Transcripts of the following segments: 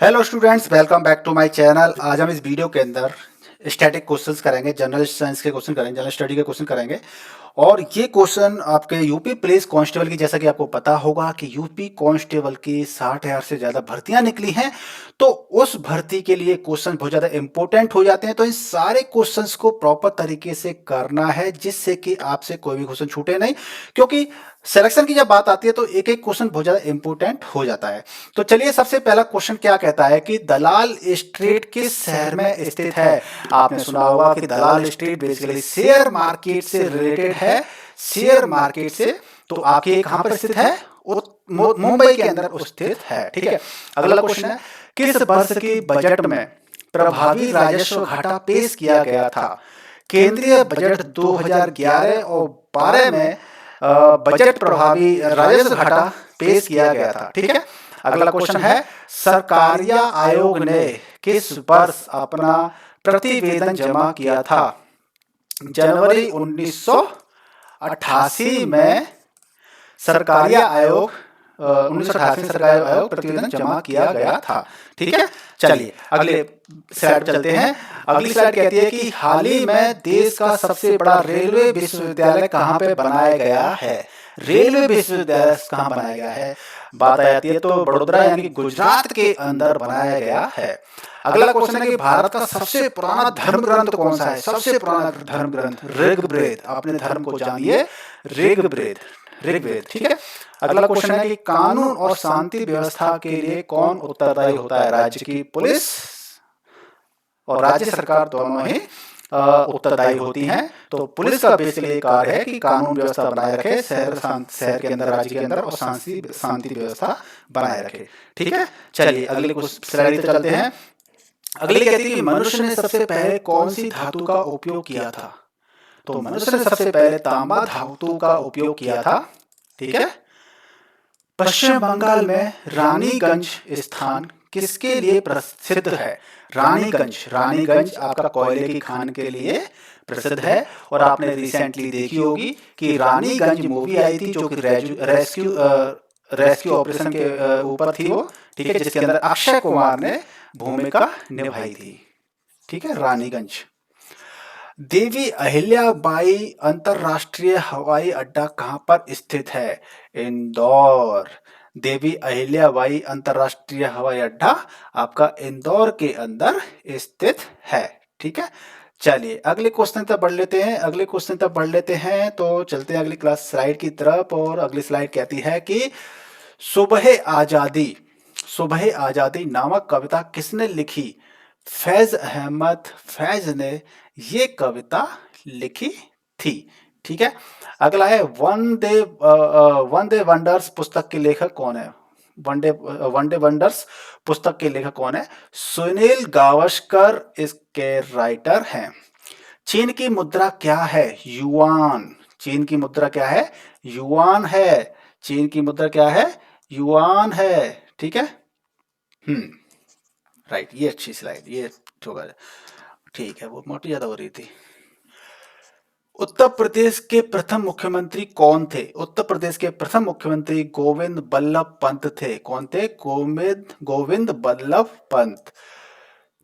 Hello students, welcome back to my channel. आज हम इस वीडियो के अंदर स्टैटिक क्वेश्चंस करेंगे, जनरल साइंस के क्वेश्चन करेंगे, जनरल स्टडी के क्वेश्चन करेंगे। और ये क्वेश्चन आपके यूपी पुलिस कांस्टेबल की, जैसा कि आपको पता होगा कि यूपी कांस्टेबल की 60,000 से ज़्यादा भर्तियां निकली हैं। तो उस भर्ती के लिए क्वेश्चन बहुत ज़्यादा इंपॉर्टेंट हो जाते हैं। तो इन सारे क्वेश्चंस को प्रॉपर तरीके से करना है, जिससे कि आपसे कोई भी क्वेश्चन छूटे नहीं। क्योंकि सिलेक्शन की जब बात आती है तो एक एक क्वेश्चन बहुत ज़्यादा इंपॉर्टेंट हो जाता है। तो चलिए, सबसे पहला क्वेश्चन क्या कहता है कि दलाल स्ट्रीट किस शहर में स्थित है। आपने सुना होगा कि दलाल स्ट्रीट बेसिकली शेयर मार्केट से रिलेटेड है, शेयर मार्केट से। तो आपके कहां पर स्थित है? मुंबई के अंदर स्थित है। ठीक है। अगला क्वेश्चन है, किस वर्ष के बजट में प्रभावी राजस्व घाटा पेश किया गया था। केंद्रीय बजट 2011 और 12 में बजट प्रभावी राजस्व घाटा पेश किया गया था। ठीक है। अगला क्वेश्चन है, सरकारिया आयोग ने किस वर्ष अपना प्रतिवेदन जमा किया था। जनवरी 1988 में सरकारिया आयोग 1988 में सरकारी आयोग प्रतिवेदन जमा किया गया था। ठीक है। चलिए अगले स्लाइड चलते हैं। अगली स्लाइड कहती है कि हाल ही में देश का सबसे बड़ा रेलवे विश्वविद्यालय कहाँ पे बनाया गया है। रेलवे विश्वविद्यालय कहाँ बनाया गया है? बात आ जाती है तो बड़ोदरा यानी कि गुजरात के अंदर बनाया गया है। अगला क्वेश्चन है कि भारत का सबसे पुराना धर्म ग्रंथ कौन सा है। सबसे पुराना धर्म ग्रंथ ऋग्वेद। अपने धर्म को जानिए, ऋग्वेद, ऋग्वेद। ठीक है। अगला क्वेश्चन है कि कानून और शांति व्यवस्था के लिए कौन उत्तरदायी होता है। राज्य की पुलिस और राज्य सरकार दोनों ही उत्तरदायी होती हैं। तो पुलिस का बेसिकली कार्य है कि कानून व्यवस्था बनाए रखे, शहर के अंदर, राज्य के अंदर, और शांति व्यवस्था बनाए रखे। ठीक है। चलिए अगले कुछ स्लाइड पे चलते हैं। अगली कहती है कि मनुष्य ने सबसे पहले कौन सी धातु का उपयोग किया था। तो मनुष्य ने सबसे पहले तांबा धातु का उपयोग किया था। ठीक है। पश्चिम बंगाल में रानीगंज स्थान किसके लिए प्रसिद्ध है। रानीगंज, रानीगंज आपका कोयले की खान के लिए प्रसिद्ध है। और आपने रिसेंटली देखी होगी कि रानीगंज मूवी आई थी, जो कि रेस्क्यू ऑपरेशन के ऊपर थी वो। ठीक है। जिसके अंदर अक्षय कुमार ने भूमिका निभाई थी। ठीक है। रानीगंज। देवी अहिल्याबाई अंतरराष्ट्रीय हवाई अड्डा कहाँ पर स्थित है। इंदौर। देवी अहिल्याबाई अंतरराष्ट्रीय हवाई अड्डा आपका इंदौर के अंदर स्थित है। ठीक है। चलिए अगले क्वेश्चन तक बढ़ लेते हैं। अगले क्वेश्चन तक बढ़ लेते हैं तो चलते हैं अगली क्लास स्लाइड की तरफ। और अगली स्लाइड कहती है कि सुबह आजादी, सुबह आजादी नामक कविता किसने लिखी। फैज अहमद फैज ने ये कविता लिखी थी। ठीक है। अगला है वनडे वंडर्स पुस्तक के लेखक कौन है। वनडे वंडर्स पुस्तक के लेखक कौन है। सुनील गावस्कर इसके राइटर हैं। चीन की मुद्रा क्या है। युआन। चीन की मुद्रा क्या है। युआन है। चीन की मुद्रा क्या है। युआन है। ठीक है। राइट, ये अच्छी स्लाइड, ये होगा। ठीक है, वो मोटी ज्यादा हो रही थी। उत्तर प्रदेश के प्रथम मुख्यमंत्री कौन थे। उत्तर प्रदेश के प्रथम मुख्यमंत्री गोविंद बल्लभ पंत थे। कौन थे। गोविंद बल्लभ पंत।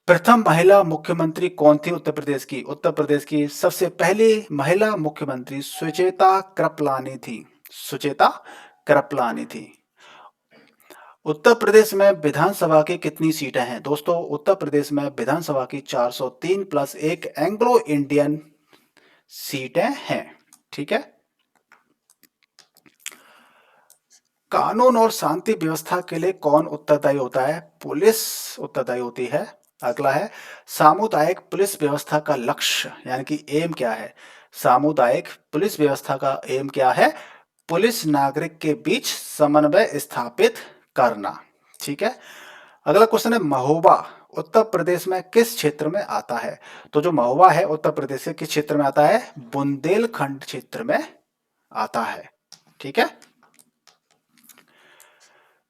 प्रथम महिला मुख्यमंत्री कौन थी उत्तर प्रदेश की। उत्तर प्रदेश की सबसे पहली महिला मुख्यमंत्री सुचेता कृपलानी थी। सुचेता कृपलानी थी। उत्तर प्रदेश में विधानसभा की कितनी सीटें हैं। दोस्तों, उत्तर प्रदेश में विधानसभा की 403 प्लस एक एंग्लो इंडियन सीटें हैं। ठीक है। कानून और शांति व्यवस्था के लिए कौन उत्तरदायी होता है। पुलिस उत्तरदायी होती है। अगला है, सामुदायिक पुलिस व्यवस्था का लक्ष्य यानी कि एम क्या है। सामुदायिक पुलिस व्यवस्था का एम क्या है। पुलिस नागरिक के बीच समन्वय स्थापित करना। ठीक है। अगला क्वेश्चन है, महोबा उत्तर प्रदेश में किस क्षेत्र में आता है। तो जो महोबा है उत्तर प्रदेश के किस क्षेत्र में आता है। बुंदेलखंड क्षेत्र में आता है। ठीक है।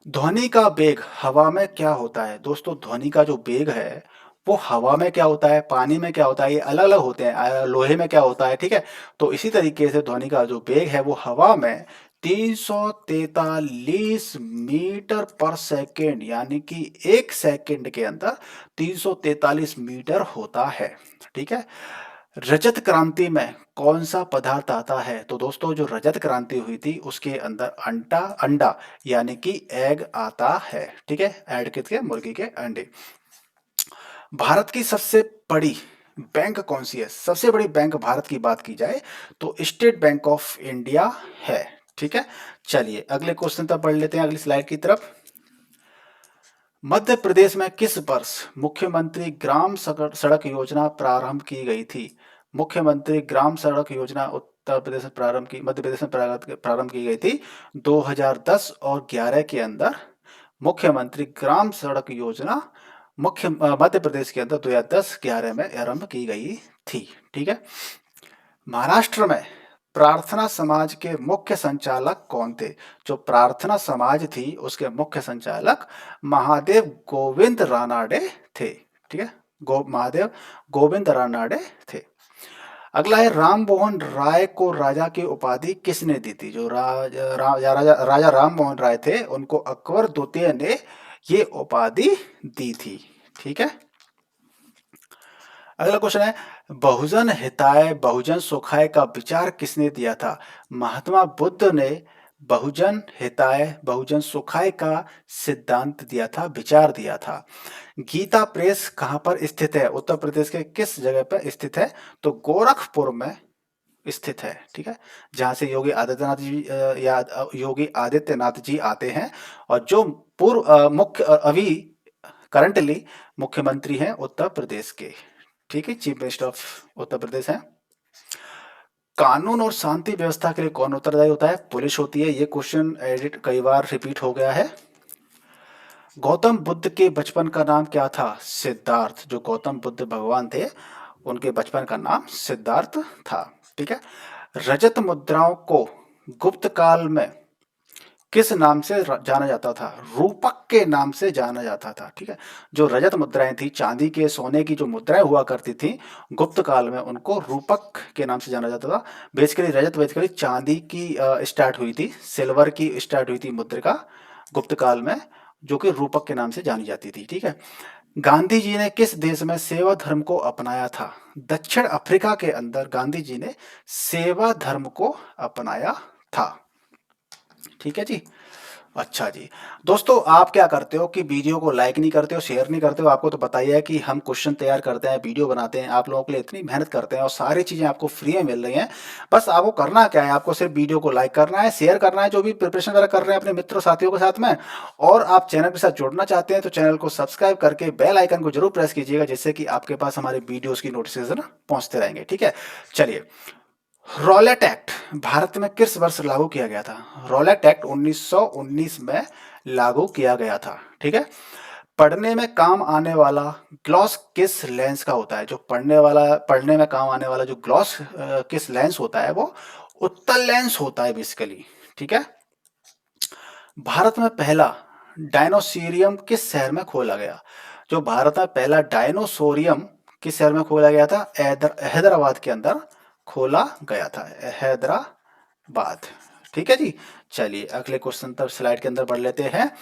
ध्वनि का वेग हवा में क्या होता है। दोस्तों, ध्वनि का जो वेग है वो हवा में क्या होता है, पानी में क्या होता है, ये अलग अलग होते हैं। लोहे में क्या होता है। ठीक है। तो इसी तरीके से ध्वनि का जो वेग है वो हवा में 343 मीटर पर सेकेंड, यानी कि एक सेकेंड के अंदर 343 मीटर होता है। ठीक है। रजत क्रांति में कौन सा पदार्थ आता है? तो दोस्तों जो रजत क्रांति हुई थी उसके अंदर अंडा अंडा यानी कि एग आता है। ठीक है, एग किसके? मुर्गी के अंडे। भारत की सबसे बड़ी बैंक कौन सी है? सबसे बड़ी बैंक भारत की बात की जाए तो स्टेट बैंक ऑफ इंडिया है। ठीक है, चलिए अगले क्वेश्चन तक पढ़ लेते हैं, अगली स्लाइड की तरफ। मध्य प्रदेश में किस वर्ष मुख्यमंत्री ग्राम सड़क योजना प्रारंभ की गई थी? मुख्यमंत्री ग्राम सड़क योजना उत्तर प्रदेश में प्रारंभ की, मध्य प्रदेश में प्रारंभ की गई थी 2010 और 11 के अंदर। मुख्यमंत्री ग्राम सड़क योजना मध्य प्रदेश के अंदर 2010-11 में आरंभ की गई थी। ठीक है। महाराष्ट्र में प्रार्थना समाज के मुख्य संचालक कौन थे? जो प्रार्थना समाज थी उसके मुख्य संचालक महादेव गोविंद रानाडे थे। ठीक है, महादेव गोविंद रानाडे थे। अगला है, राम मोहन राय को राजा की उपाधि किसने दी थी? जो राजा राम मोहन राय थे उनको अकबर द्वितीय ने ये उपाधि दी थी। ठीक है। अगला क्वेश्चन है, बहुजन हिताय बहुजन सुखाय का विचार किसने दिया था? महात्मा बुद्ध ने बहुजन हिताय बहुजन सुखाय का सिद्धांत दिया था, विचार दिया था। गीता प्रेस कहाँ पर स्थित है? उत्तर प्रदेश के किस जगह पर स्थित है? तो गोरखपुर में स्थित है। ठीक है, जहाँ से योगी आदित्यनाथ जी योगी आदित्यनाथ जी आते हैं और जो पूर्व मुख्य अभी करंटली मुख्यमंत्री हैं उत्तर प्रदेश के। ठीक है, chief minister of Uttar Pradesh है। कानून और शांति व्यवस्था के लिए कौन उत्तरदायी होता है? पुलिस होती है। ये क्वेश्चन एडिट कई बार रिपीट हो गया है। गौतम बुद्ध के बचपन का नाम क्या था? सिद्धार्थ। जो गौतम बुद्ध भगवान थे उनके बचपन का नाम सिद्धार्थ था। ठीक है। रजत मुद्राओं को गुप्त काल में किस नाम से जाना जाता था? रूपक के नाम से जाना जाता था। ठीक है, जो रजत मुद्राएं थी, चांदी के सोने की जो मुद्राएं हुआ करती थी गुप्त काल में, उनको रूपक के नाम से जाना जाता था। बेसिकली रजत बेसिकली चांदी की स्टार्ट हुई थी, सिल्वर की स्टार्ट हुई थी मुद्रिका गुप्त काल में, जो कि रूपक के नाम से जानी जाती थी। ठीक है। गांधी जी ने किस देश में सेवा धर्म को अपनाया था? दक्षिण अफ्रीका के अंदर गांधी जी ने सेवा धर्म को अपनाया था। ठीक है जी। अच्छा जी। दोस्तों आप क्या करते हो कि वीडियो को लाइक नहीं करते हो, शेयर नहीं करते हो। आपको तो बताइए है कि हम क्वेश्चन तैयार करते हैं, वीडियो बनाते हैं, आप लोगों के लिए इतनी मेहनत करते हैं और सारी चीज़ें आपको फ्री में मिल रही हैं। बस आपको करना क्या है? आपको सिर्फ वीडियो को लाइक करना है, शेयर करना है जो भी प्रिपरेशन वगैरह कर रहे हैं अपने मित्रों साथियों के साथ में, और आप चैनल के साथ जुड़ना चाहते हैं तो चैनल को सब्सक्राइब करके बेल आइकन को जरूर प्रेस कीजिएगा, जिससे कि आपके पास हमारे वीडियोज़ की नोटिफिकेशन पहुँचते रहेंगे। ठीक है, चलिए। रॉलेट एक्ट भारत में किस वर्ष लागू किया गया था? रॉलेट एक्ट 1919 में लागू किया गया था। ठीक है। पढ़ने में काम आने वाला ग्लॉस किस लेंस का होता है? जो पढ़ने में काम आने वाला जो ग्लॉस किस लेंस होता है वो उत्तल लेंस होता है बेसिकली। ठीक है। भारत में पहला डायनोसोरियम किस शहर में खोला गया? जो भारत में पहला डायनोसोरियम किस शहर में खोला गया था? हैदराबाद के अंदर खोला गया था, हैदराबाद। ठीक है जी। चलिए अगले क्वेश्चन तक स्लाइड के अंदर बढ़ लेते हैं।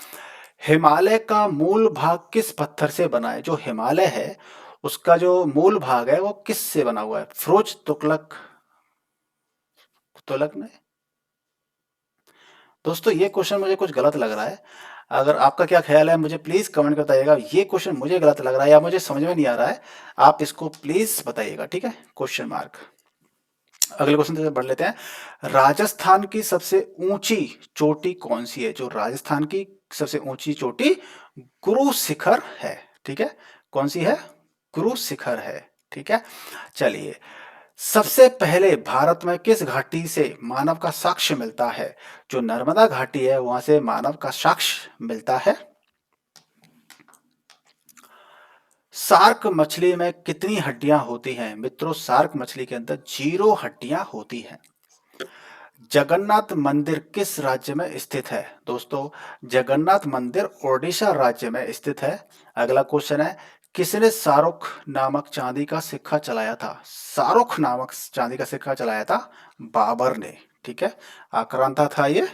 हिमालय का मूल भाग किस पत्थर से बना है? जो हिमालय है उसका जो मूल भाग है वो किस से बना हुआ है? फिरोज तुगलक तुगलक ने। दोस्तों ये क्वेश्चन मुझे कुछ गलत लग रहा है। अगर आपका क्या ख्याल है मुझे प्लीज कमेंट कर बताइएगा। ये क्वेश्चन मुझे गलत लग रहा है या मुझे समझ में नहीं आ रहा है, आप इसको प्लीज बताइएगा। ठीक है, क्वेश्चन मार्क। अगले क्वेश्चन से बढ़ लेते हैं। राजस्थान की सबसे ऊंची चोटी कौन सी है? जो राजस्थान की सबसे ऊंची चोटी गुरु शिखर है। ठीक है, कौन सी है? गुरु शिखर है। ठीक है। चलिए, सबसे पहले भारत में किस घाटी से मानव का साक्ष्य मिलता है? जो नर्मदा घाटी है वहां से मानव का साक्ष्य मिलता है। शार्क मछली में कितनी हड्डियां होती हैं? मित्रों शार्क मछली के अंदर 0 हड्डियां होती हैं। जगन्नाथ मंदिर किस राज्य में स्थित है? दोस्तों जगन्नाथ मंदिर ओडिशा राज्य में स्थित है। अगला क्वेश्चन है, किसने शाहरुख नामक चांदी का सिक्का चलाया था? शाहरुख नामक चांदी का सिक्का चलाया था बाबर ने। ठीक है, आक्रांता था ये।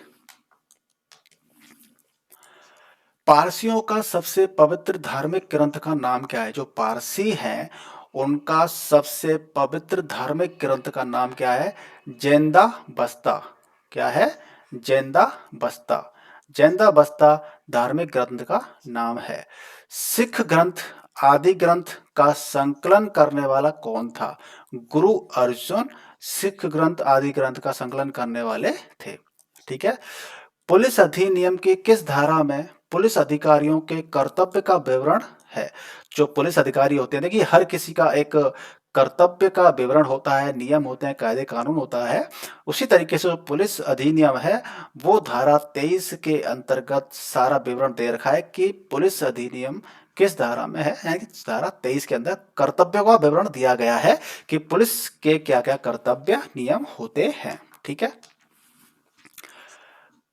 पारसियों का सबसे पवित्र धार्मिक ग्रंथ का नाम क्या है? जो पारसी हैं उनका सबसे पवित्र धार्मिक ग्रंथ का नाम क्या है? जेंदा बस्ता। क्या है? जेंदा बस्ता। जेंदा बस्ता धार्मिक ग्रंथ का नाम है। सिख ग्रंथ आदि ग्रंथ का संकलन करने वाला कौन था? गुरु अर्जुन सिख ग्रंथ आदि ग्रंथ का संकलन करने वाले थे। ठीक है। पुलिस अधिनियम की किस धारा में पुलिस अधिकारियों के कर्तव्य का विवरण है? जो पुलिस अधिकारी होते हैं, देखिए हर किसी का एक कर्तव्य का विवरण होता है, नियम होते हैं, कायदे कानून होता है। उसी तरीके से जो पुलिस अधिनियम है वो धारा 23 के अंतर्गत सारा विवरण दे रखा है कि पुलिस अधिनियम किस धारा में है, यानी कि धारा 23 के अंदर कर्तव्यों का विवरण दिया गया है कि पुलिस के क्या क्या कर्तव्य नियम होते हैं। ठीक है।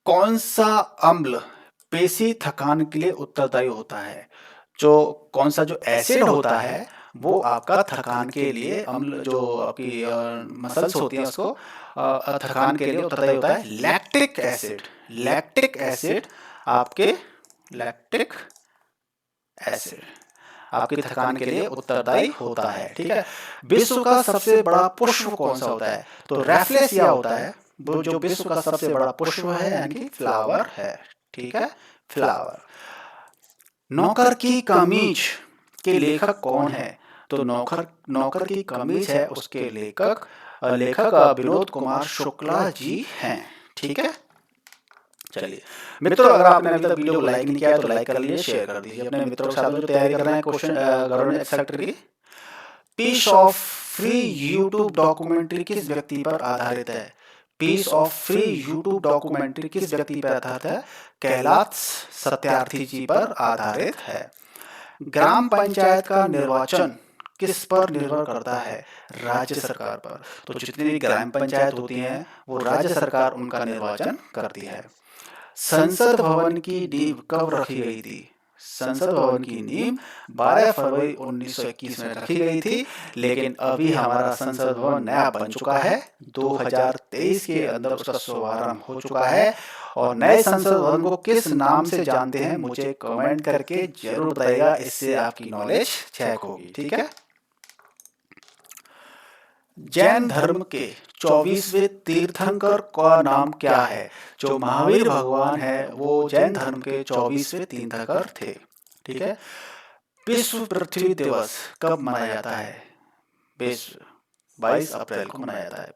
कौन सा अम्ल पेशी थकान के लिए उत्तरदायी होता है? जो कौन सा जो एसिड होता है वो आपका थकान के लिए अम्ल, जो आपकी मसल्स होती हैं उसको थकान के लिए उत्तरदायी होता है लैक्टिक एसिड। लैक्टिक एसिड आपके लैक्टिक एसिड आपकी थकान के लिए उत्तरदायी होता है। ठीक है। विश्व का सबसे बड़ा पुष्प कौन सा होता है? तो रैफ्लेसिया होता है वो जो विश्व का सबसे बड़ा पुष्प है, यानी कि फ्लावर है। ठीक है, फ्लावर। नौकर की कमीज के लेखक कौन है? तो नौकर नौकर की कमीज है उसके लेखक लेखक विनोद कुमार शुक्ला जी हैं। ठीक है। चलिए मित्रों, अगर आपने अभी तक वीडियो को लाइक नहीं किया है तो लाइक कर लीजिए, शेयर कर दीजिए अपने मित्रों के साथ जो तैयारी कर रहे हैं क्वेश्चन गवर्नमेंट सेक्टर की। Piece of free YouTube documentary किस व्यक्ति पर आधारित है? Piece of free YouTube documentary किस व्यक्ति पर आधारित है? कैलाश सत्यार्थी जी पर आधारित है। ग्राम पंचायत का निर्वाचन किस पर निर्भर करता है? राज्य सरकार पर। तो जितनी भी ग्राम पंचायत होती हैं वो राज्य सरकार उनका निर्वाचन करती है। संसद भवन की नींव कब रखी गई थी? संसद भवन की नींव 12 फरवरी 1921 में रखी गई थी, लेकिन अभी हमारा संसद भवन नया बन चुका है। 2023 के अंदर उसका शुभारंभ हो चुका है। और नए संसद भवन को किस नाम से जानते हैं मुझे कमेंट करके जरूर बताइएगा, इससे आपकी नॉलेज चेक होगी। ठीक है। जैन धर्म के 24वें तीर्थंकर का नाम क्या है? जो महावीर भगवान है वो जैन धर्म के 24वें तीर्थंकर थे। ठीक है। विश्व पृथ्वी दिवस कब मनाया जाता है? 22 अप्रैल को मनाया जाता है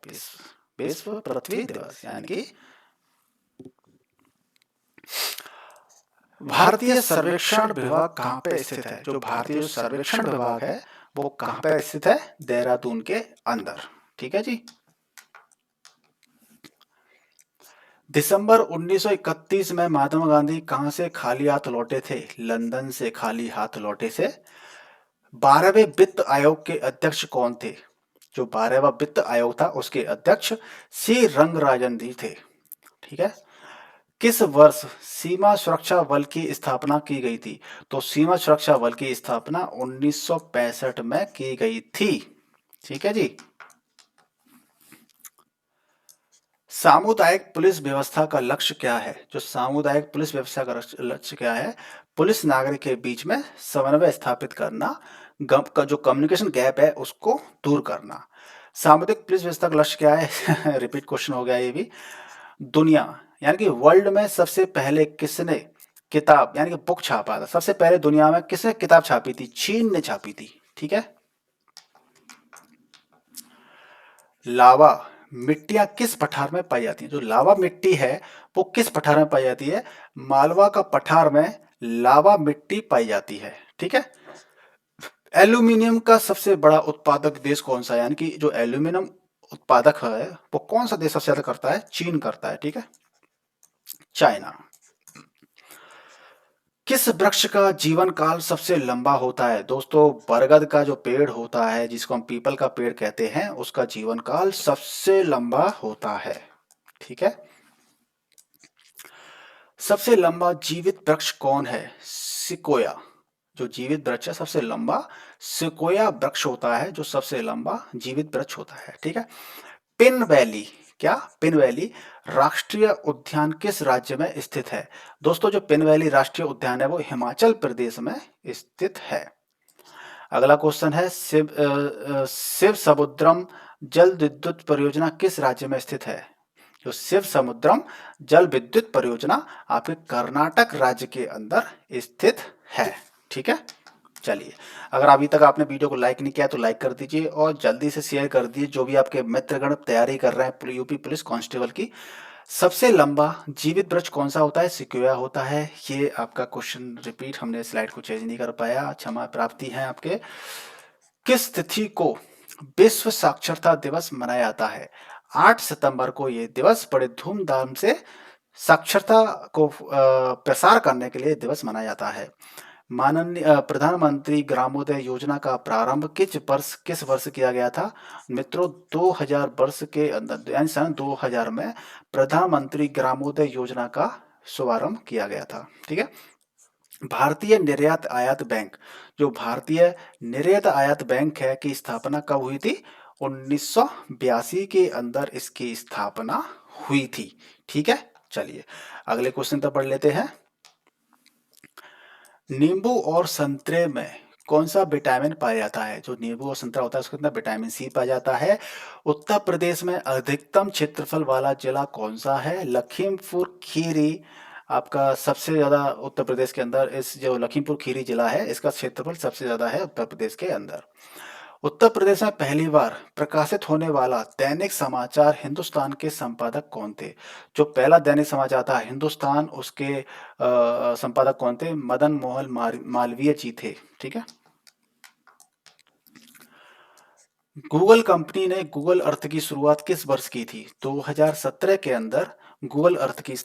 विश्व पृथ्वी दिवस, यानी कि भारतीय सर्वेक्षण विभाग कहाँ पे स्थित है? जो भारतीय सर्वेक्षण विभाग है वो कहाँ पे स्थित है? देहरादून के अंदर। ठीक है जी। दिसंबर 1931 में महात्मा गांधी कहां से खाली हाथ लौटे थे? लंदन से खाली हाथ लौटे थे। 12वें वित्त आयोग के अध्यक्ष कौन थे? जो 12वां वित्त आयोग था उसके अध्यक्ष सी रंगराजन जी थे। ठीक है। किस वर्ष सीमा सुरक्षा बल की स्थापना की गई थी? तो सीमा सुरक्षा बल की स्थापना 1965 में की गई थी। ठीक है जी। सामुदायिक पुलिस व्यवस्था का लक्ष्य क्या है? जो सामुदायिक पुलिस व्यवस्था का लक्ष्य क्या है? पुलिस नागरिक के बीच में समन्वय स्थापित करना, का जो कम्युनिकेशन गैप है उसको दूर करना। सामुदायिक पुलिस व्यवस्था का लक्ष्य क्या है? रिपीट क्वेश्चन हो गया ये भी। दुनिया यानी कि वर्ल्ड में सबसे पहले किसने किताब यानी कि बुक छापा था? सबसे पहले दुनिया में किसने किताब छापी थी? चीन ने छापी थी। ठीक है। लावा मिट्टियां किस पठार में पाई जाती हैं? जो लावा मिट्टी है वो किस पठार में पाई जाती है? मालवा का पठार में लावा मिट्टी पाई जाती है। ठीक है। एल्यूमिनियम का सबसे बड़ा उत्पादक देश कौन सा है? यानी कि जो एल्यूमिनियम उत्पादक है वो कौन सा देश सबसे ज्यादा करता है? चीन करता है। ठीक है, चाइना। किस वृक्ष का जीवन काल सबसे लंबा होता है? दोस्तों बरगद का जो पेड़ होता है जिसको हम पीपल का पेड़ कहते हैं उसका जीवन काल सबसे लंबा होता है। ठीक है। सबसे लंबा जीवित वृक्ष कौन है? सिकोया। जो जीवित वृक्ष है सबसे लंबा सिकोया वृक्ष होता है जो सबसे लंबा जीवित वृक्ष होता है। ठीक है। पिन वैली क्या? पिन वैली राष्ट्रीय उद्यान किस राज्य में स्थित है? दोस्तों, जो पिन वैली राष्ट्रीय उद्यान है वो हिमाचल प्रदेश में स्थित है। अगला क्वेश्चन है शिव समुद्रम जल विद्युत परियोजना किस राज्य में स्थित है? जो शिव समुद्रम जल विद्युत परियोजना आपके कर्नाटक राज्य के अंदर स्थित है। ठीक है, चलिए, अगर अभी तक आपने वीडियो को लाइक नहीं किया तो लाइक कर दीजिए और जल्दी से शेयर कर दीजिए। जो भी आपके मित्रगण तैयारी कर रहे हैं यूपी पुलिस कांस्टेबल की, सबसे लंबा जीवित वृक्ष कौन सा होता है? सिक्योया होता है। ये आपका क्वेश्चन रिपीट, हमने स्लाइड को चेंज नहीं कर पाया, क्षमा प्राप्ति है आपके। किस तिथि को विश्व साक्षरता दिवस मनाया जाता है? 8 सितंबर को ये दिवस बड़े धूमधाम से साक्षरता को प्रसार करने के लिए दिवस मनाया जाता है। माननीय प्रधानमंत्री ग्रामोदय योजना का प्रारंभ किस वर्ष किया गया था? मित्रों, 2000 वर्ष के अंदर यानी सन 2000 में प्रधानमंत्री ग्रामोदय योजना का शुभारंभ किया गया था। ठीक है। भारतीय निर्यात आयात बैंक, जो भारतीय निर्यात आयात बैंक है की स्थापना कब हुई थी? 1982 के अंदर इसकी स्थापना हुई थी। ठीक है, चलिए अगले क्वेश्चन पर पढ़ लेते हैं। नींबू और संतरे में कौन सा विटामिन पाया जाता है? जो नींबू और संतरा होता है उसके अंदर विटामिन सी पाया जाता है। उत्तर प्रदेश में अधिकतम क्षेत्रफल वाला जिला कौन सा है? लखीमपुर खीरी आपका सबसे ज्यादा उत्तर प्रदेश के अंदर, इस जो लखीमपुर खीरी जिला है इसका क्षेत्रफल सबसे ज्यादा है उत्तर प्रदेश के अंदर। उत्तर प्रदेश में पहली बार प्रकाशित होने वाला दैनिक समाचार हिंदुस्तान के संपादक कौन थे? जो पहला दैनिक समाचार था हिंदुस्तान, उसके संपादक कौन थे? मदन मोहन मालवीय जी थे। ठीक है। गूगल कंपनी ने गूगल अर्थ की शुरुआत किस वर्ष की थी? 2017 के अंदर गूगल अर्थ की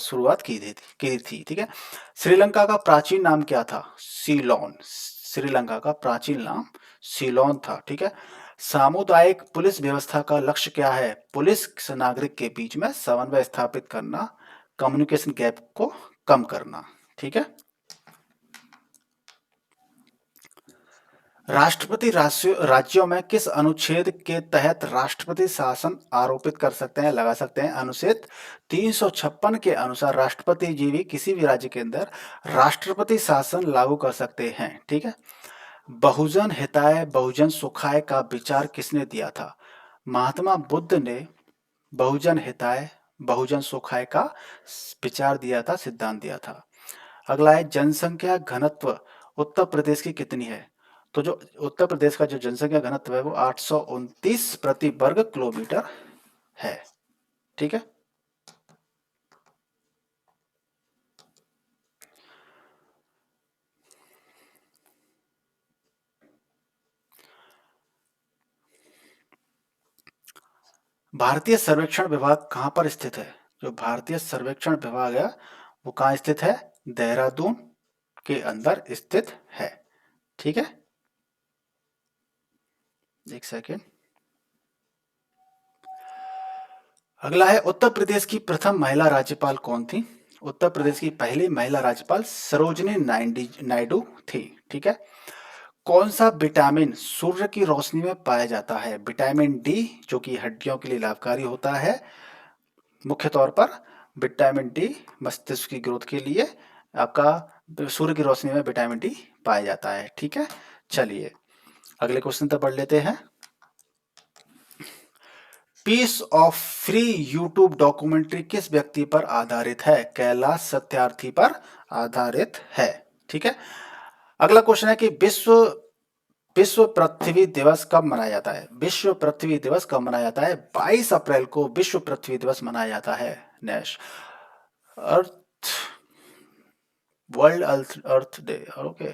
शुरुआत की थी। ठीक है। श्रीलंका का प्राचीन नाम क्या था? सीलोन। श्रीलंका का प्राचीन नाम सीलोन था। ठीक है। सामुदायिक पुलिस व्यवस्था का लक्ष्य क्या है? पुलिस नागरिक के बीच में समन्वय स्थापित करना, कम्युनिकेशन गैप को कम करना। ठीक है। राष्ट्रपति राज्यों में किस अनुच्छेद के तहत राष्ट्रपति शासन आरोपित कर सकते हैं, लगा सकते हैं? अनुच्छेद 356 के अनुसार राष्ट्रपति जी भी किसी भी राज्य के अंदर राष्ट्रपति शासन लागू कर सकते हैं। ठीक है। बहुजन हिताय बहुजन सुखाय का विचार किसने दिया था? महात्मा बुद्ध ने बहुजन हिताय बहुजन सुखाय का विचार दिया था, सिद्धांत दिया था। अगला है जनसंख्या घनत्व उत्तर प्रदेश की कितनी है? तो जो उत्तर प्रदेश का जो जनसंख्या घनत्व है वो 829 प्रति वर्ग किलोमीटर है। ठीक है। भारतीय सर्वेक्षण विभाग कहाँ पर स्थित है? जो भारतीय सर्वेक्षण विभाग है वो कहाँ स्थित है? देहरादून के अंदर स्थित है। ठीक है, एक सेकेंड। अगला है उत्तर प्रदेश की प्रथम महिला राज्यपाल कौन थी? उत्तर प्रदेश की पहली महिला राज्यपाल सरोजिनी नायडू थी। ठीक है। कौन सा विटामिन सूर्य की रोशनी में पाया जाता है? विटामिन डी, जो कि हड्डियों के लिए लाभकारी होता है। मुख्य तौर पर विटामिन डी मस्तिष्क की ग्रोथ के लिए आपका सूर्य की रोशनी में विटामिन डी पाया जाता है। ठीक है, चलिए अगले क्वेश्चन तक पढ़ लेते हैं। Piece of free YouTube documentary किस व्यक्ति पर आधारित है? कैलाश सत्यार्थी पर आधारित है। ठीक है। अगला क्वेश्चन है कि विश्व पृथ्वी दिवस कब मनाया जाता है? विश्व पृथ्वी दिवस कब मनाया जाता है? 22 अप्रैल को विश्व पृथ्वी दिवस मनाया जाता है। नेश अर्थ वर्ल्ड अर्थ डे। ओके।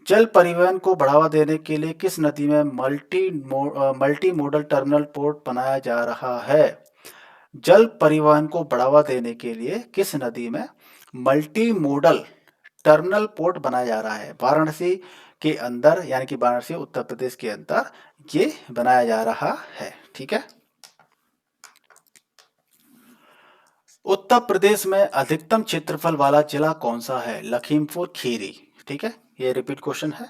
जल परिवहन को बढ़ावा देने के लिए किस नदी में मल्टी मोडल टर्मिनल पोर्ट बनाया जा रहा है? जल परिवहन को बढ़ावा देने के लिए किस नदी में मल्टी मोडल टर्मिनल पोर्ट बनाया जा रहा है? वाराणसी के अंदर, यानी कि वाराणसी उत्तर प्रदेश के अंदर ये बनाया जा रहा है। ठीक है। उत्तर प्रदेश में अधिकतम क्षेत्रफल वाला जिला कौन सा है? लखीमपुर खीरी। ठीक है, ये रिपीट क्वेश्चन है।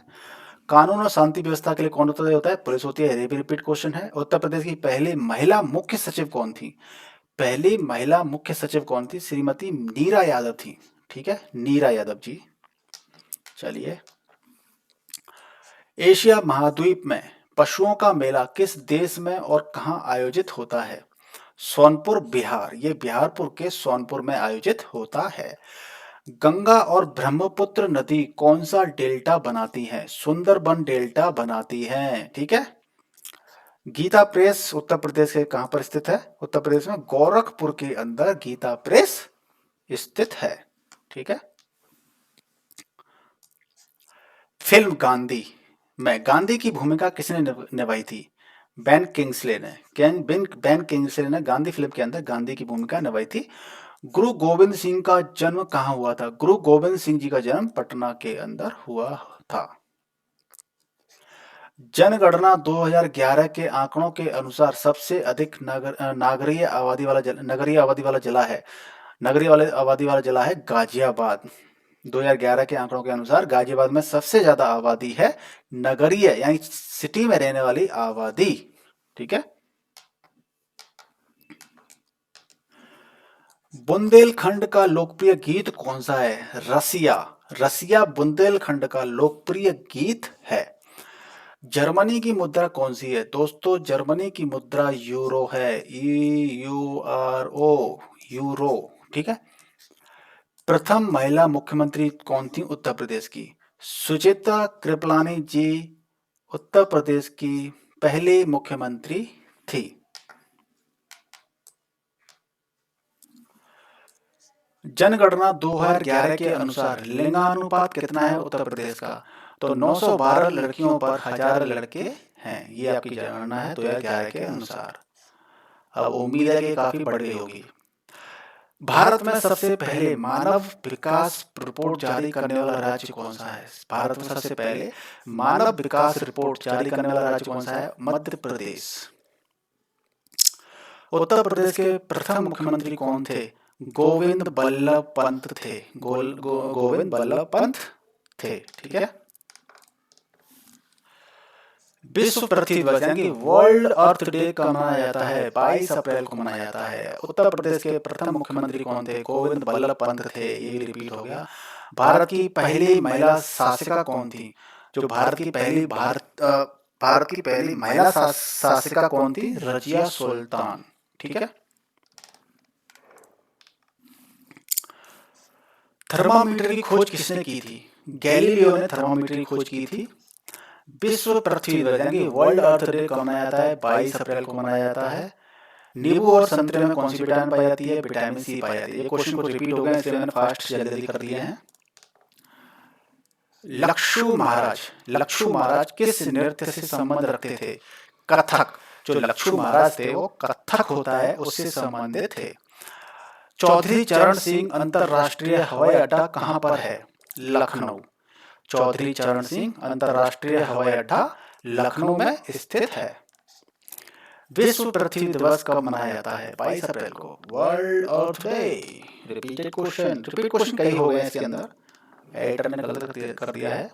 कानून और शांति व्यवस्था के लिए कौन उत्तरदायी होता है? पुलिस होती है। ये भी रिपीट क्वेश्चन है। उत्तर प्रदेश की पहली महिला मुख्य सचिव कौन थी? पहली महिला मुख्य सचिव कौन थी? श्रीमती नीरा यादव थी। ठीक है, नीरा यादव जी। चलिए, एशिया महाद्वीप में पशुओं का मेला किस देश में और कहां आयोजित होता है? सोनपुर, बिहार। ये बिहारपुर के सोनपुर में आयोजित होता है। गंगा और ब्रह्मपुत्र नदी कौन सा डेल्टा बनाती है? सुंदरबन डेल्टा बनाती है। ठीक है। गीता प्रेस उत्तर प्रदेश के कहां पर स्थित है? उत्तर प्रदेश में गोरखपुर के अंदर गीता प्रेस स्थित है। ठीक है। फिल्म गांधी में गांधी की भूमिका किसने निभाई थी? बेन किंग्सले ने। बेन किंग्सले ने गांधी फिल्म के अंदर गांधी की भूमिका निभाई थी। गुरु गोविंद सिंह का जन्म कहाँ हुआ था? गुरु गोविंद सिंह जी का जन्म पटना के अंदर हुआ था। जनगणना 2011 के आंकड़ों के अनुसार सबसे अधिक नगरीय आबादी वाला जिला है गाजियाबाद। 2011 के आंकड़ों के अनुसार गाजियाबाद में सबसे ज्यादा आबादी है नगरीय, यानी सिटी में रहने वाली आबादी। ठीक है। बुंदेलखंड का लोकप्रिय गीत कौन सा है? रसिया। रसिया बुंदेलखंड का लोकप्रिय गीत है। जर्मनी की मुद्रा कौन सी है? दोस्तों, जर्मनी की मुद्रा यूरो है। EURO, euro. ठीक है। प्रथम महिला मुख्यमंत्री कौन थी उत्तर प्रदेश की? सुचित्रा कृपलानी जी उत्तर प्रदेश की पहली मुख्यमंत्री थी। जनगणना 2011 के अनुसार लिंगानुपात कितना है उत्तर प्रदेश का? तो 912 लड़कियों पर 1000 लड़के हैं। ये आपकी जनगणना है 2011 के अनुसार। अब उम्मीद है कि काफी बढ़ गई होगी। भारत में सबसे पहले मानव विकास रिपोर्ट जारी करने वाला राज्य कौन सा है? भारत में सबसे पहले मानव विकास रिपोर्ट जारी करने वाला राज्य कौन सा है? मध्य प्रदेश। उत्तर प्रदेश के प्रथम मुख्यमंत्री कौन थे? गोविंद बल्लभ पंत थे। गोविंद बल्लभ पंत थे। ठीक है। विश्व पृथ्वी दिवस यानी वर्ल्ड अर्थ डे कब मनाया जाता है? 22 अप्रैल को मनाया जाता है। उत्तर प्रदेश के प्रथम मुख्यमंत्री कौन थे? गोविंद बल्लभ पंत थे। ये भी रिपीट हो गया। भारत की पहली महिला शासिका कौन थी? जो भारत की पहली महिला शासिका कौन थी? रजिया सुल्तान। ठीक है। थर्मामीटर की खोज किसने की थी? गैलीलियो ने थर्मामीटर की खोज की थी। विश्व पृथ्वी दिवस यानी वर्ल्ड अर्थ डे कब मनाया जाता है? 22 अप्रैल को मनाया जाता है। नींबू और संतरे में कौन सी विटामिन पाई जाती है? विटामिन सी पाई जाती है। ये क्वेश्चन कुछ रिपीट हो गए, इसलिए मैंने फास्ट जल्दी कर दिए हैं। लक्षु महाराज किस नृत्य से संबंध रखते थे? कथक। जो लक्षु महाराज थे वो कथक होता है उससे संबंधित थे। चौधरी चरण सिंह अंतरराष्ट्रीय हवाई अड्डा कहां पर है? लखनऊ। चौधरी चरण सिंह अंतरराष्ट्रीय हवाई अड्डा लखनऊ में स्थित है। विश्व पृथ्वी दिवस कब मनाया जाता है? 22 अप्रैल को। वर्ल्ड अर्थ डे। रिपीट क्वेश्चन कई हो गए इसके अंदर, एडिटर ने गलत कर दिया है।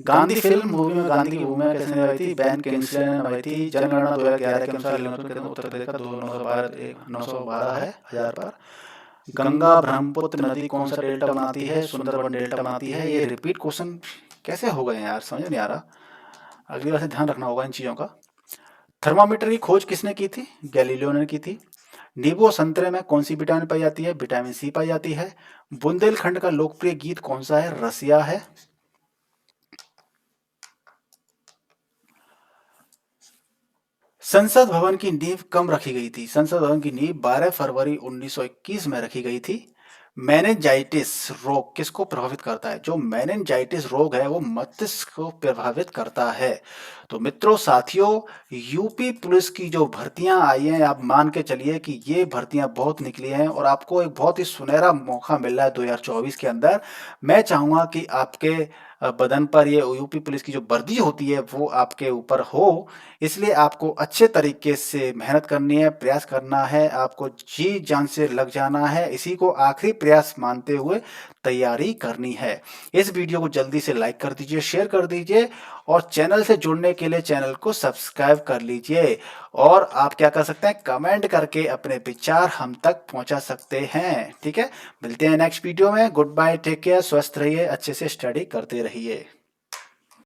गांधी फिल्म मूवी में गांधी की भूमिका किसने निभाई थी? बेन किंग्सले ने निभाई थी। जनगणना 2011 के अनुसार उत्तर प्रदेश का 912 है 1000 पर। गंगा ब्रह्मपुत्र नदी कौन सा डेल्टा बनाती है? सुंदरबन डेल्टा बनाती है। ये रिपीट क्वेश्चन कैसे हो गए यार, समझ नहीं आ रहा। अगली बार से ध्यान रखना होगा इन चीजों का। थर्मामीटर की खोज किसने की थी? गैलीलियो ने की थी। नींबू और संतरे में कौन सी विटामिन पाई जाती है? विटामिन सी पाई जाती है। बुंदेलखंड का लोकप्रिय गीत कौन सा है? रसिया है। संसद भवन की नींव कब रखी गई थी? संसद भवन की नींव 12 फरवरी 1921 में रखी गई थी। मेनिंजाइटिस रोग किसको प्रभावित करता है? जो मेनिंजाइटिस रोग है वो मस्तिष्क को प्रभावित करता है। तो मित्रों, साथियों, यूपी पुलिस की जो भर्तियां आई हैं, आप मान के चलिए कि ये भर्तियां बहुत निकली हैं और आपको एक बहुत ही सुनहरा मौका मिल रहा है 2024 के अंदर। मैं चाहूंगा कि आपके बदन पर ये यूपी पुलिस की जो वर्दी होती है वो आपके ऊपर हो, इसलिए आपको अच्छे तरीके से मेहनत करनी है, प्रयास करना है, आपको जी जान से लग जाना है, इसी को आखिरी प्रयास मानते हुए तैयारी करनी है। इस वीडियो को जल्दी से लाइक कर दीजिए, शेयर कर दीजिए और चैनल से जुड़ने के लिए चैनल को सब्सक्राइब कर लीजिए। और आप क्या कर सकते हैं, कमेंट करके अपने विचार हम तक पहुंचा सकते हैं। ठीक है, मिलते हैं नेक्स्ट वीडियो में। गुड बाय, टेक केयर, स्वस्थ रहिए, अच्छे से स्टडी करते रहिए।